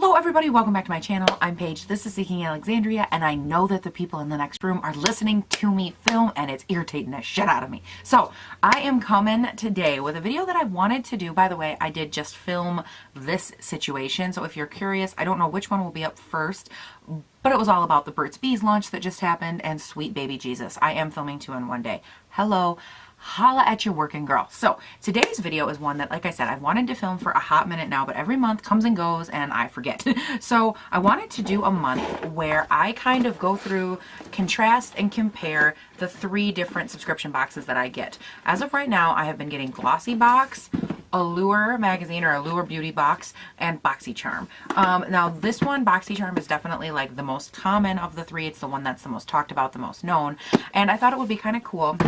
Hello everybody, welcome back to my channel. I'm Paige, this is Seeking Alexandria, and I know that the people in the next room are listening to me film and it's irritating the shit out of me. So I am coming today with a video that I wanted to do. By the way, I did just film this situation, so if you're curious, I don't know which one will be up first, but it was all about the Burt's Bees launch that just happened and sweet baby Jesus. I am filming two in one day. Hello. Holla at your working girl. So today's video is one that, like I said, I've wanted to film for a hot minute now, but every month comes and goes and I forget. So I wanted to do a month where I kind of go through, contrast and compare the three different subscription boxes that I get. As of right now, I have been getting Glossy box, Allure magazine or Allure beauty box, and Boxy charm. Now this one, Boxy charm, is definitely like the most common of the three. It's the one that's the most talked about, the most known, and I thought it would be kind of cool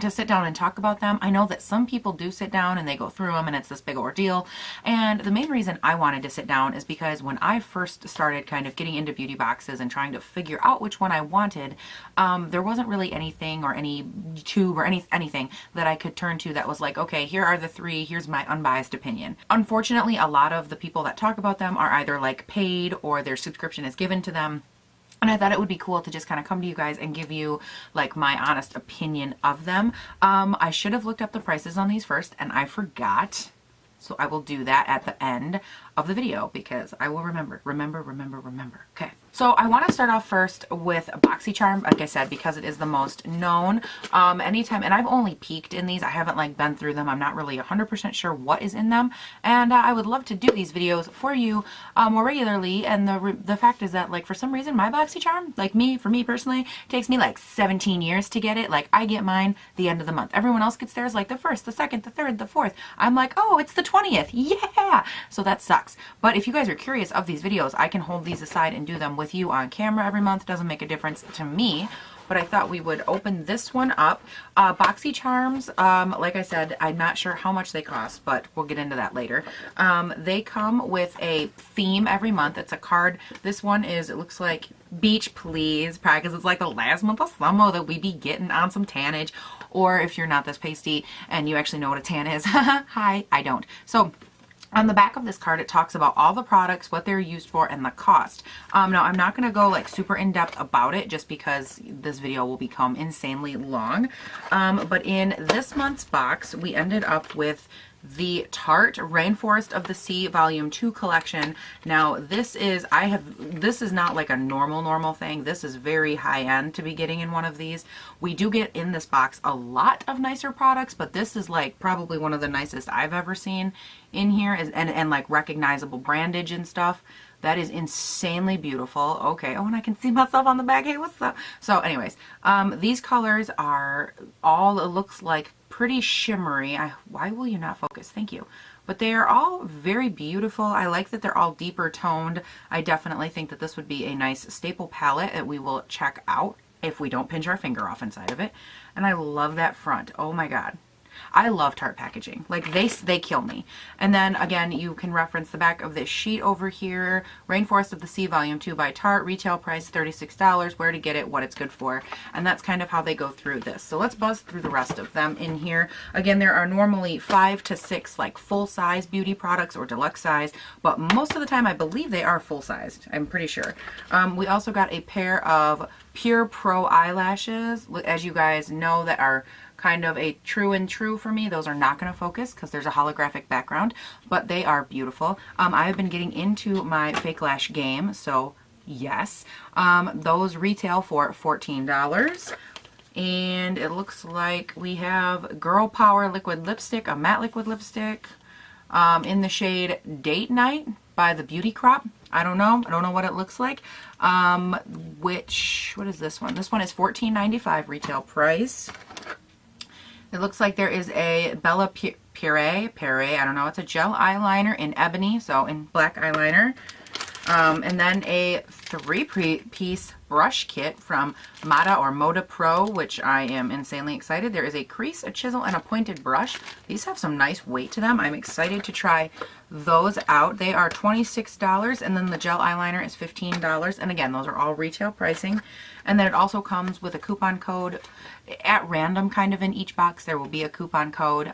to sit down and talk about them. I know that some people do sit down and they go through them and it's this big ordeal, and the main reason I wanted to sit down is because when I first started kind of getting into beauty boxes and trying to figure out which one I wanted, there wasn't really anything or any tube or anything that I could turn to that was like, okay, here are the three, here's my unbiased opinion. Unfortunately, a lot of the people that talk about them are either like paid or their subscription is given to them. And I thought it would be cool to just kind of come to you guys and give you like my honest opinion of them. I should have looked up the prices on these first and I forgot. So I will do that at the end of the video because I will remember. Okay. So I want to start off first with Boxy charm, like I said, because it is the most known. Anytime, and I've only peeked in these. I haven't like been through them. I'm not really 100% sure what is in them. And I would love to do these videos for you more regularly. And the fact is that like for some reason my Boxy charm, like for me personally, takes me like 17 years to get it. Like I get mine the end of the month. Everyone else gets theirs like the 1st, the 2nd, the 3rd, the 4th. I'm like, oh, it's the 20th. Yeah. So that sucks. But if you guys are curious of these videos, I can hold these aside and do them with you on camera every month. Doesn't make a difference to me, but I thought we would open this one up. Boxy charms, like I said, I'm not sure how much they cost, but we'll get into that later. They come with a theme every month. It's a card. This one is, it looks like Beach Please, probably because it's like the last month of summer that we be getting on some tannage. Or if you're not this pasty and you actually know what a tan is, hi, I don't. So on the back of this card, it talks about all the products, what they're used for, and the cost. Now, I'm not going to go like super in-depth about it just because this video will become insanely long. But in this month's box, we ended up with the Tarte Rainforest of the Sea Volume 2 collection. Now this is, this is not like a normal thing. This is very high end to be getting in one of these. We do get in this box a lot of nicer products, but this is like probably one of the nicest I've ever seen in here, and like recognizable brandage and stuff. That is insanely beautiful. Okay. Oh, and I can see myself on the back. Hey, what's up? So anyways, these colors are all, it looks like pretty shimmery. Why will you not focus? Thank you. But they are all very beautiful. I like that they're all deeper toned. I definitely think that this would be a nice staple palette that we will check out if we don't pinch our finger off inside of it. And I love that front. Oh my God. I love Tarte packaging. Like they kill me. And then again, you can reference the back of this sheet over here. Rainforest of the Sea Volume 2 by Tarte. Retail price $36. Where to get it, what it's good for. And that's kind of how they go through this. So let's buzz through the rest of them in here. Again, there are normally 5 to 6 like full size beauty products or deluxe size, but most of the time I believe they are full sized. I'm pretty sure. We also got a pair of Pure Pro eyelashes, as you guys know, that are kind of a true and true for me. Those are not going to focus because there's a holographic background, but they are beautiful. I've been getting into my fake lash game, so yes. Those retail for $14. And it looks like we have Girl Power liquid lipstick, a matte liquid lipstick, in the shade Date Night by the Beauty Crop. I don't know what it looks like. What is this one? This one is $14.95 retail price. It looks like there is a Bella Puree, I don't know, it's a gel eyeliner in ebony, so in black eyeliner. And then a 3-piece brush kit from Moda Pro, which I am insanely excited. There is a crease, a chisel, and a pointed brush. These have some nice weight to them. I'm excited to try those out. They are $26, and then the gel eyeliner is $15. And again, those are all retail pricing. And then it also comes with a coupon code at random, kind of in each box. There will be a coupon code.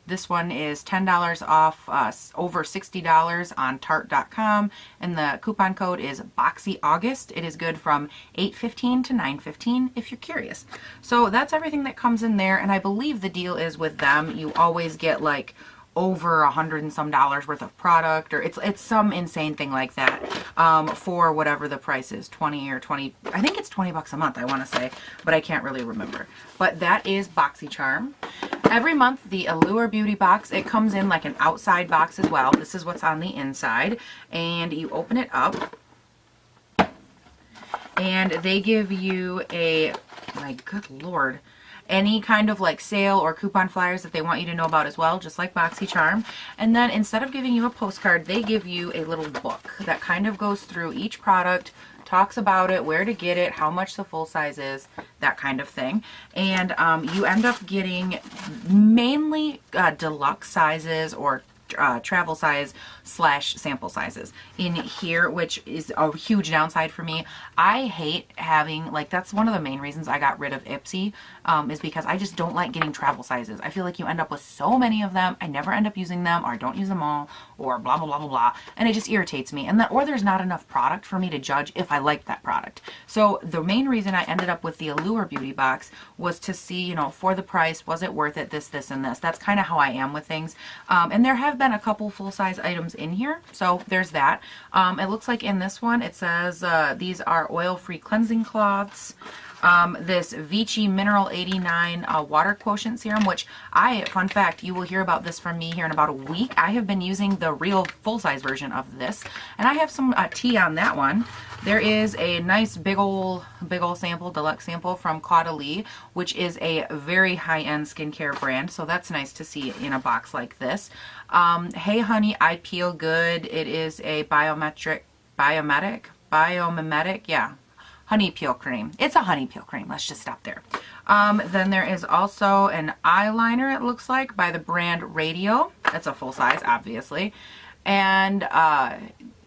This one is $10 off over $60 on Tarte.com, and the coupon code is Boxy August. It is good from 8/15 to 9/15 if you're curious. So that's everything that comes in there, and I believe the deal is with them, you always get like over $100 and some worth of product, or it's some insane thing like that, for whatever the price is, 20 or 20, I think it's 20 bucks a month, I want to say, but I can't really remember. But that is BoxyCharm. Every month, the Allure Beauty box, it comes in like an outside box as well. This is what's on the inside, and you open it up, and they give you a, my good lord, any kind of like sale or coupon flyers that they want you to know about as well, just like BoxyCharm. And then instead of giving you a postcard, they give you a little book that kind of goes through each product, talks about it, where to get it, how much the full size is, that kind of thing. And you end up getting mainly deluxe sizes or travel size / sample sizes in here, which is a huge downside for me. I hate having, like, that's one of the main reasons I got rid of Ipsy, is because I just don't like getting travel sizes. I feel like you end up with so many of them, I never end up using them, or I don't use them all, or blah blah blah blah blah, and it just irritates me. And or there's not enough product for me to judge if I like that product. So the main reason I ended up with the Allure Beauty box was to see, you know, for the price, was it worth it, this, and this. That's kind of how I am with things. And there have been a couple full-size items in here, so there's that. It looks like in this one it says these are oil-free cleansing cloths. This Vichy Mineral 89 Water Quotient Serum, which fun fact, you will hear about this from me here in about a week. I have been using the real full-size version of this, and I have some tea on that one. There is a nice big ol' sample, deluxe sample from Caudalie, which is a very high-end skincare brand, so that's nice to see in a box like this. Hey Honey, I Peel Good. It is a biomimetic, yeah, honey peel cream. It's a honey peel cream. Let's just stop there. Then there is also an eyeliner, it looks like, by the brand Radio. That's a full size, obviously. And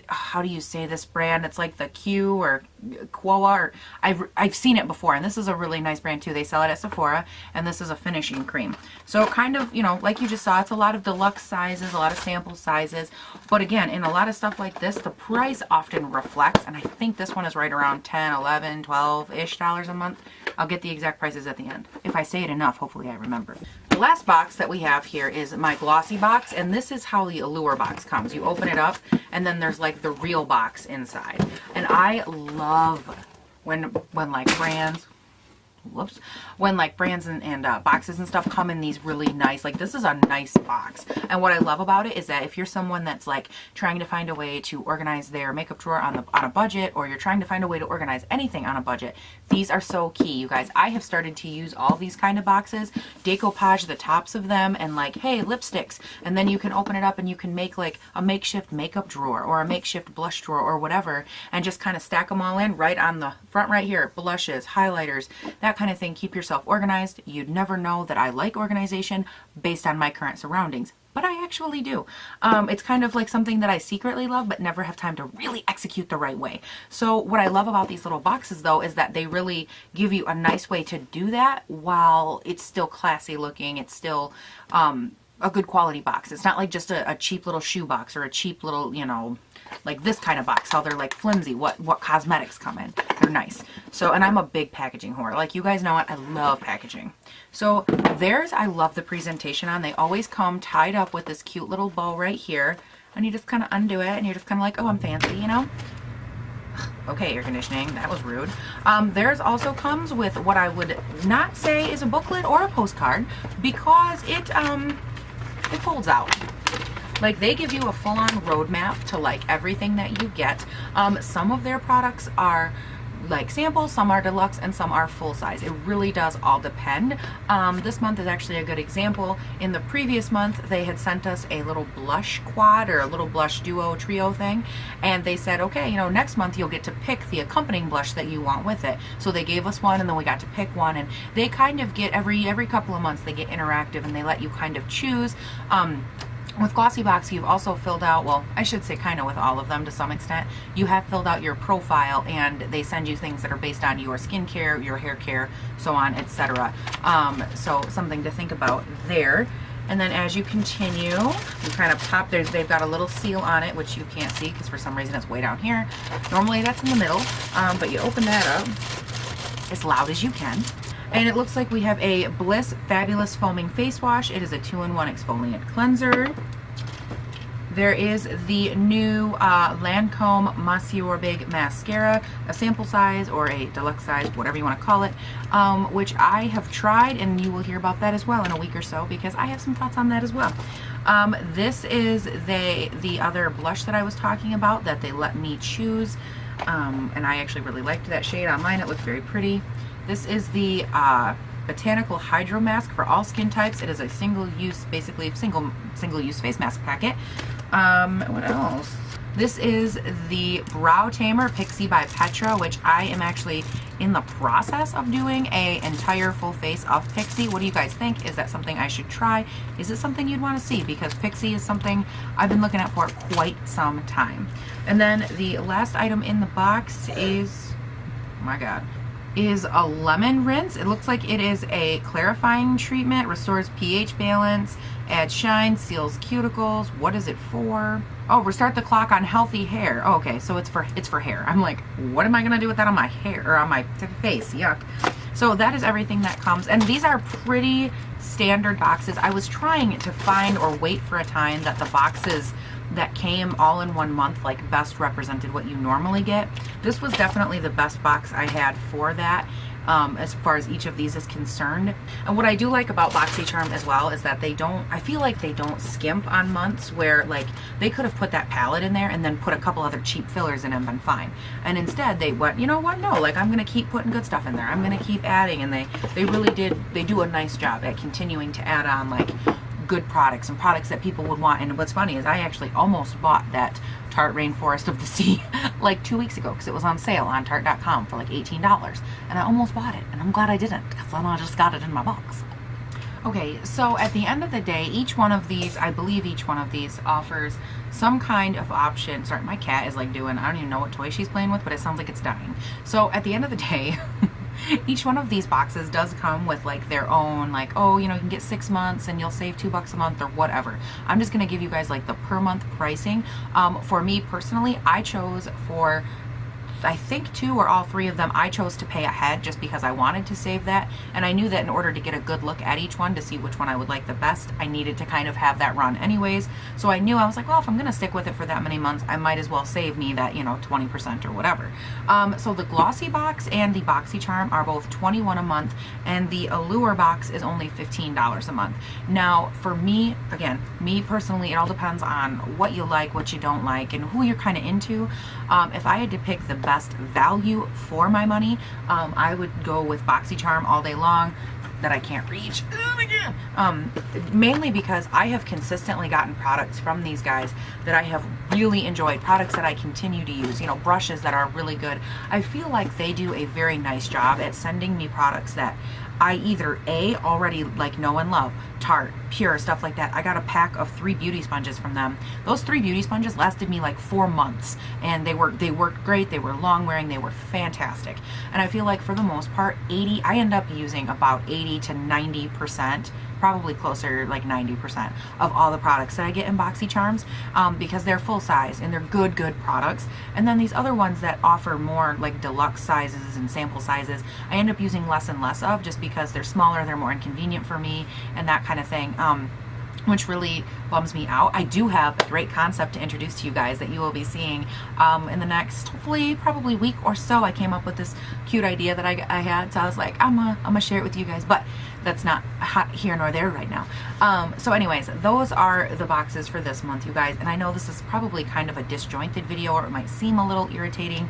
how do you say this brand? It's like the Q or Quoa, or I've seen it before, and this is a really nice brand too. They sell it at Sephora, and this is a finishing cream. So kind of, you know, like you just saw, it's a lot of deluxe sizes, a lot of sample sizes, but again, in a lot of stuff like this, the price often reflects, and I think this one is right around 10, 11, 12-ish dollars a month. I'll get the exact prices at the end. If I say it enough, hopefully I remember. The last box that we have here is my Glossy box, and this is how the Allure box comes. You open it up, and then there's like the real box inside. And I love when like brands, when like brands and boxes and stuff come in these really nice, like this is a nice box. And what I love about it is that if you're someone that's like trying to find a way to organize their makeup drawer on a budget, or you're trying to find a way to organize anything on a budget, these are so key, you guys. I have started to use all these kind of boxes, decoupage the tops of them, and like, hey, lipsticks, and then you can open it up and you can make like a makeshift makeup drawer or a makeshift blush drawer or whatever, and just kind of stack them all in right on the front right here. Blushes, highlighters, that kind of thing. Keep yourself organized. You'd never know that I like organization based on my current surroundings, but I actually do. It's kind of like something that I secretly love but never have time to really execute the right way. So what I love about these little boxes though is that they really give you a nice way to do that while it's still classy looking. It's still a good quality box. It's not like just a cheap little shoe box or a cheap little, you know, like this kind of box, how they're like flimsy, what cosmetics come in. They're nice. So, and I'm a big packaging whore. Like, you guys know what? I love packaging. So theirs, I love the presentation on. They always come tied up with this cute little bow right here, and you just kind of undo it, and you're just kind of like, oh, I'm fancy, you know? Okay, air conditioning, that was rude. Theirs also comes with what I would not say is a booklet or a postcard, because it folds out. Like, they give you a full-on roadmap to like everything that you get. Some of their products are like samples, some are deluxe, and some are full size. It really does all depend. This month is actually a good example. In the previous month, they had sent us a little blush quad or a little blush duo trio thing, and they said, okay, you know, next month you'll get to pick the accompanying blush that you want with it. So they gave us one, and then we got to pick one, and they kind of get every couple of months they get interactive, and they let you kind of choose. With Glossy Boxy, you've also filled out, well, I should say kind of with all of them to some extent, you have filled out your profile, and they send you things that are based on your skincare, your hair care, so on, etc. So something to think about there. And then as you continue, you kind of pop, they've got a little seal on it, which you can't see because for some reason it's way down here. Normally that's in the middle, but you open that up as loud as you can. And it looks like we have a Bliss Fabulous Foaming Face Wash. It is a 2-in-1 exfoliant cleanser. There is the new Lancome Monsieur Big Mascara, a sample size or a deluxe size, whatever you want to call it, which I have tried, and you will hear about that as well in a week or so because I have some thoughts on that as well. This is the other blush that I was talking about that they let me choose, and I actually really liked that shade online. It looked very pretty. This is the Botanical Hydro Mask for all skin types. It is a single-use, basically single-use face mask packet. What else? This is the Brow Tamer Pixie by Petra, which I am actually in the process of doing a entire full face of Pixie. What do you guys think? Is that something I should try? Is it something you'd want to see? Because Pixie is something I've been looking at for quite some time. And then the last item in the box is, oh my God, is a lemon rinse. It looks like it is a clarifying treatment, restores pH balance, adds shine, seals cuticles. What is it for? Oh, restart the clock on healthy hair. Oh, okay, so it's for hair. I'm like, what am I gonna do with that on my hair or on my face? Yuck. So that is everything that comes, and these are pretty standard boxes. I was trying to find or wait for a time that the boxes that came all in one month like best represented what you normally get. This was definitely the best box I had for that, as far as each of these is concerned. And what I do like about BoxyCharm as well is that I feel like they don't skimp on months where like they could have put that palette in there and then put a couple other cheap fillers in and been fine. And instead they went, you know what, no, like I'm gonna keep putting good stuff in there. I'm gonna keep adding, and they really do a nice job at continuing to add on like good products and products that people would want. And what's funny is I actually almost bought that Tarte Rainforest of the Sea like 2 weeks ago because it was on sale on Tarte.com for like $18, and I almost bought it, and I'm glad I didn't because then I just got it in my box. Okay, so at the end of the day, each one of these, I believe each one of these offers some kind of option. Sorry, my cat is like doing, I don't even know what toy she's playing with, but it sounds like it's dying. So at the end of the day, each one of these boxes does come with like their own, like, oh, you know, you can get 6 months and you'll save $2 a month or whatever. I'm just going to give you guys like the per month pricing. For me personally, I chose for, I think 2 or all 3 of them, I chose to pay ahead just because I wanted to save that, and I knew that in order to get a good look at each one to see which one I would like the best, I needed to kind of have that run anyways. So I knew, I was like, well, if I'm gonna stick with it for that many months, I might as well save me that, you know, 20% or whatever. So the Glossy box and the BoxyCharm are both $21 a month, and the Allure box is only $15 a month. Now for me, again, me personally, it all depends on what you like, what you don't like, and who you're kind of into. If I had to pick the best value for my money, I would go with BoxyCharm all day long. That I can't reach mainly because I have consistently gotten products from these guys that I have really enjoyed, products that I continue to use, you know, brushes that are really good. I feel like they do a very nice job at sending me products that I either already like know and love, Tarte, Pure, stuff like that. I got a pack of 3 beauty sponges from them. Those 3 beauty sponges lasted me like 4 months, and they worked great. They were long wearing, they were fantastic. And I feel like for the most part, I end up using about 80 to 90%, probably closer like 90% of all the products that I get in BoxyCharms, because they're full size and they're good products. And then these other ones that offer more like deluxe sizes and sample sizes, I end up using less and less of, just because they're smaller, they're more inconvenient for me, and that kind of thing. Which really bums me out. I do have a great concept to introduce to you guys that you will be seeing in the next, hopefully, probably week or so. I came up with this cute idea that I had, so I was like, I'm gonna share it with you guys, but that's not hot here nor there right now. So anyways, those are the boxes for this month, you guys, and I know this is probably kind of a disjointed video, or it might seem a little irritating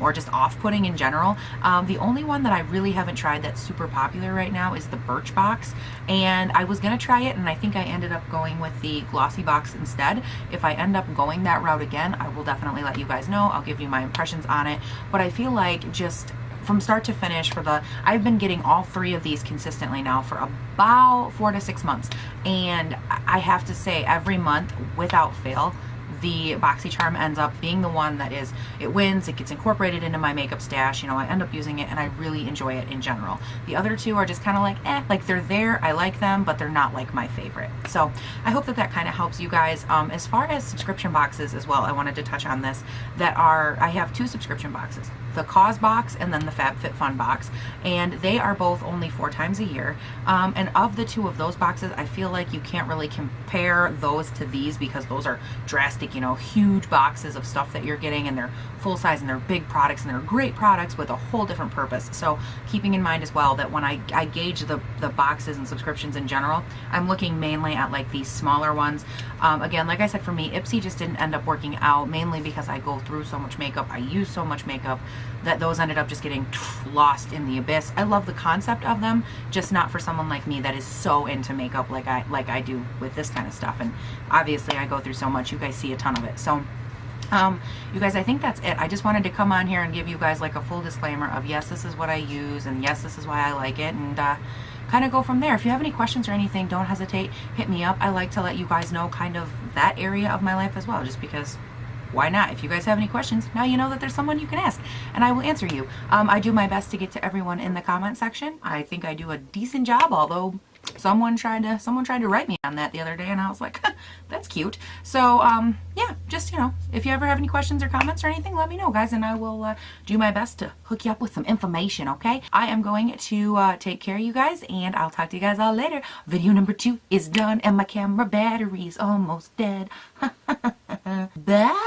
or just off-putting in general. The only one that I really haven't tried that's super popular right now is the Birch box, and I was gonna try it, and I think I ended up going with the Glossy box instead. If I end up going that route again, I will definitely let you guys know. I'll give you my impressions on it, but I feel like just from start to finish I've been getting all three of these consistently now for about 4 to 6 months, and I have to say every month without fail the BoxyCharm ends up being the one that it wins, it gets incorporated into my makeup stash, you know, I end up using it and I really enjoy it in general. The other two are just kind of like, like they're there, I like them, but they're not like my favorite. So I hope that that kind of helps you guys. As far as subscription boxes as well, I wanted to touch on this, I have 2 subscription boxes, the Cause box and then the FabFitFun box, and they are both only 4 times a year. And of the 2 of those boxes, I feel like you can't really compare those to these because those are drastic, you know, huge boxes of stuff that you're getting, and they're full size and they're big products and they're great products with a whole different purpose. So keeping in mind as well that when I gauge the boxes and subscriptions in general, I'm looking mainly at like these smaller ones. Again, like I said, for me, Ipsy just didn't end up working out, mainly because I go through so much makeup, I use so much makeup, that those ended up just getting lost in the abyss. I love the concept of them, just not for someone like me that is so into makeup like I do with this kind of stuff. And obviously I go through so much, you guys see a ton of it. So you guys, I think that's it. I just wanted to come on here and give you guys like a full disclaimer of yes, this is what I use, and yes, this is why I like it, and kind of go from there. If you have any questions or anything, don't hesitate, hit me up. I like to let you guys know kind of that area of my life as well, just because why not? If you guys have any questions, now you know that there's someone you can ask and I will answer you. I do my best to get to everyone in the comment section. I think I do a decent job, although someone tried to write me on that the other day and I was like, that's cute. So yeah, just, you know, if you ever have any questions or comments or anything, let me know, guys, and I will do my best to hook you up with some information. Okay, I am going to take care of you guys, and I'll talk to you guys all later. Video number 2 is done and my camera battery is almost dead. Bye.